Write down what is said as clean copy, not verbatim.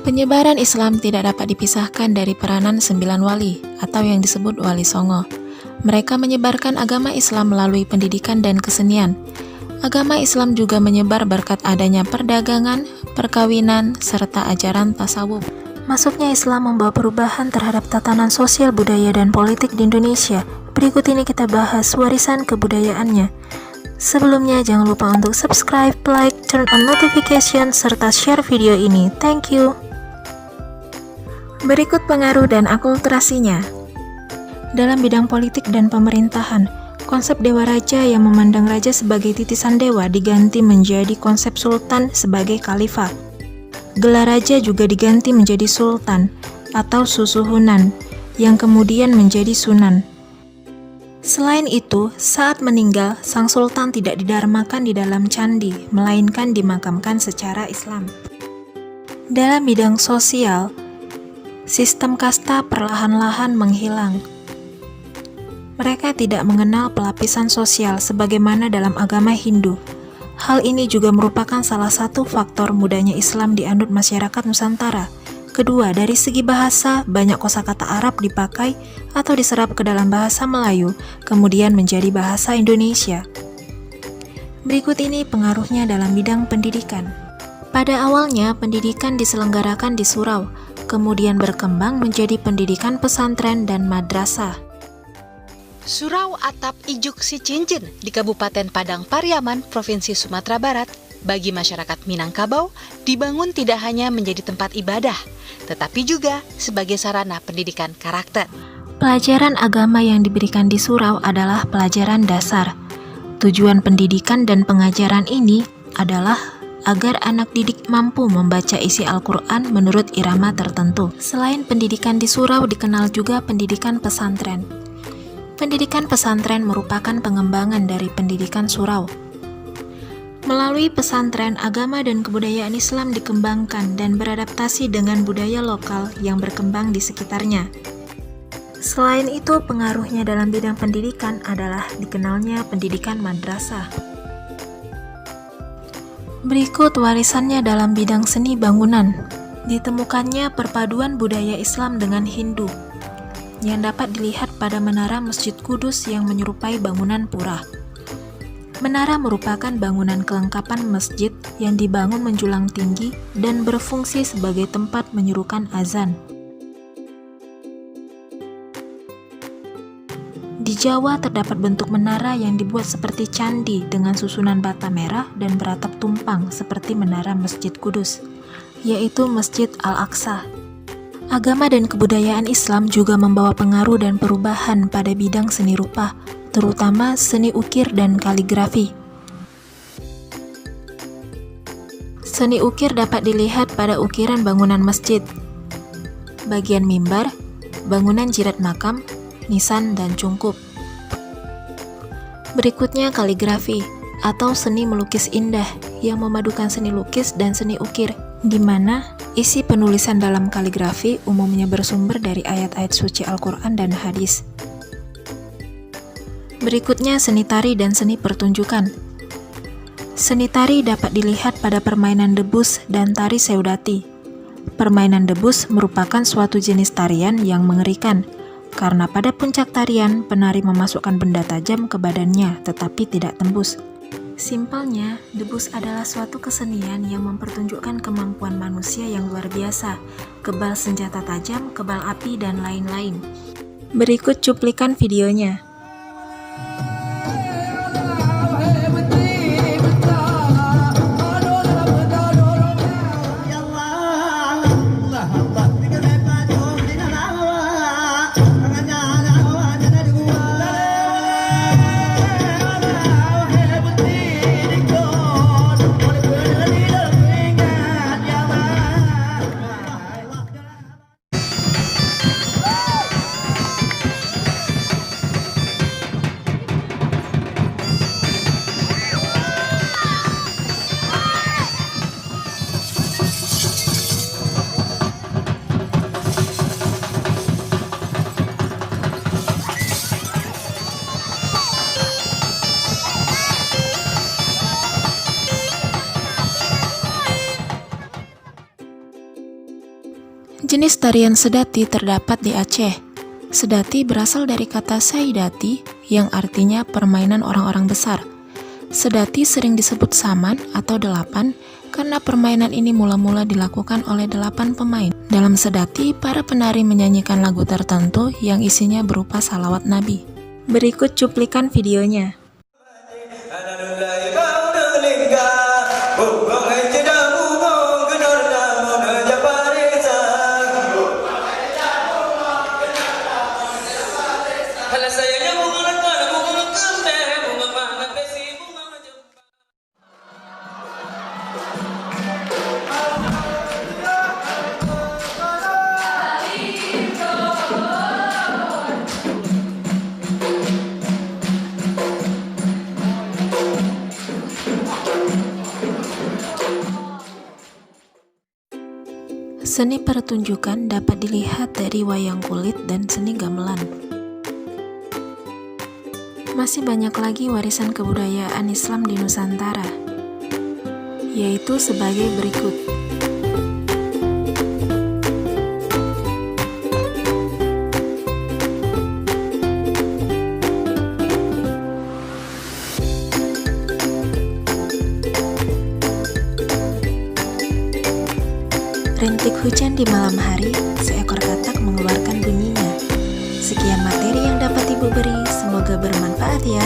Penyebaran Islam tidak dapat dipisahkan dari peranan 9 wali atau yang disebut wali songo. Mereka menyebarkan agama Islam melalui pendidikan dan kesenian. Agama Islam juga menyebar berkat adanya perdagangan, perkawinan, serta ajaran tasawuf. Masuknya Islam membawa perubahan terhadap tatanan sosial, budaya, dan politik di Indonesia. Berikut ini kita bahas warisan kebudayaannya. Sebelumnya jangan lupa untuk subscribe, like, turn on notification, serta share video ini. Thank you. Berikut pengaruh dan akulturasinya. Dalam bidang politik dan pemerintahan, konsep dewa raja yang memandang raja sebagai titisan dewa diganti menjadi konsep sultan sebagai khalifah. Gelar raja juga diganti menjadi sultan atau susuhunan, yang kemudian menjadi sunan. Selain itu, saat meninggal, sang sultan tidak didharmakan di dalam candi, melainkan dimakamkan secara Islam. Dalam bidang sosial, sistem kasta perlahan-lahan menghilang. Mereka tidak mengenal pelapisan sosial sebagaimana dalam agama Hindu. Hal ini juga merupakan salah satu faktor mudahnya Islam dianut masyarakat Nusantara. Kedua, dari segi bahasa, banyak kosakata Arab dipakai atau diserap ke dalam bahasa Melayu, kemudian menjadi bahasa Indonesia. Berikut ini pengaruhnya dalam bidang pendidikan. Pada awalnya, pendidikan diselenggarakan di surau, kemudian berkembang menjadi pendidikan pesantren dan madrasah. Surau Atap Ijuk Sicincin di Kabupaten Padang Pariaman, Provinsi Sumatera Barat, bagi masyarakat Minangkabau dibangun tidak hanya menjadi tempat ibadah, tetapi juga sebagai sarana pendidikan karakter. Pelajaran agama yang diberikan di surau adalah pelajaran dasar. Tujuan pendidikan dan pengajaran ini adalah agar anak didik mampu membaca isi Al-Quran menurut irama tertentu. Selain pendidikan di surau, dikenal juga pendidikan pesantren. Pendidikan pesantren merupakan pengembangan dari pendidikan surau. Melalui pesantren, agama dan kebudayaan Islam dikembangkan dan beradaptasi dengan budaya lokal yang berkembang di sekitarnya. Selain itu, pengaruhnya dalam bidang pendidikan adalah dikenalnya pendidikan madrasah. Berikut warisannya dalam bidang seni bangunan. Ditemukannya perpaduan budaya Islam dengan Hindu, yang dapat dilihat pada menara Masjid Kudus yang menyerupai bangunan pura. Menara merupakan bangunan kelengkapan masjid yang dibangun menjulang tinggi dan berfungsi sebagai tempat menyerukan azan. Di Jawa terdapat bentuk menara yang dibuat seperti candi dengan susunan bata merah dan beratap tumpang seperti menara Masjid Kudus, yaitu Masjid Al-Aqsa. Agama dan kebudayaan Islam juga membawa pengaruh dan perubahan pada bidang seni rupa, terutama seni ukir dan kaligrafi. Seni ukir dapat dilihat pada ukiran bangunan masjid, bagian mimbar, bangunan jirat makam, nisan, dan cungkup. Berikutnya kaligrafi, atau seni melukis indah yang memadukan seni lukis dan seni ukir, di mana isi penulisan dalam kaligrafi umumnya bersumber dari ayat-ayat suci Al-Quran dan hadis. Berikutnya seni tari dan seni pertunjukan. Seni tari dapat dilihat pada permainan debus dan tari seudati. Permainan debus merupakan suatu jenis tarian yang mengerikan, karena pada puncak tarian, penari memasukkan benda tajam ke badannya tetapi tidak tembus. Simpelnya, debus adalah suatu kesenian yang mempertunjukkan kemampuan manusia yang luar biasa, kebal senjata tajam, kebal api, dan lain-lain. Berikut cuplikan videonya. Jenis tarian sedati terdapat di Aceh. Sedati berasal dari kata saidati yang artinya permainan orang-orang besar. Sedati sering disebut saman atau delapan karena permainan ini mula-mula dilakukan oleh 8 pemain. Dalam sedati, para penari menyanyikan lagu tertentu yang isinya berupa salawat Nabi. Berikut cuplikan videonya. Seni pertunjukan dapat dilihat dari wayang kulit dan seni gamelan. Masih banyak lagi warisan kebudayaan Islam di Nusantara, yaitu sebagai berikut. Rintik hujan di malam hari, seekor katak mengeluarkan bunyinya. Sekian materi yang dapat Ibu beri, semoga bermanfaat ya.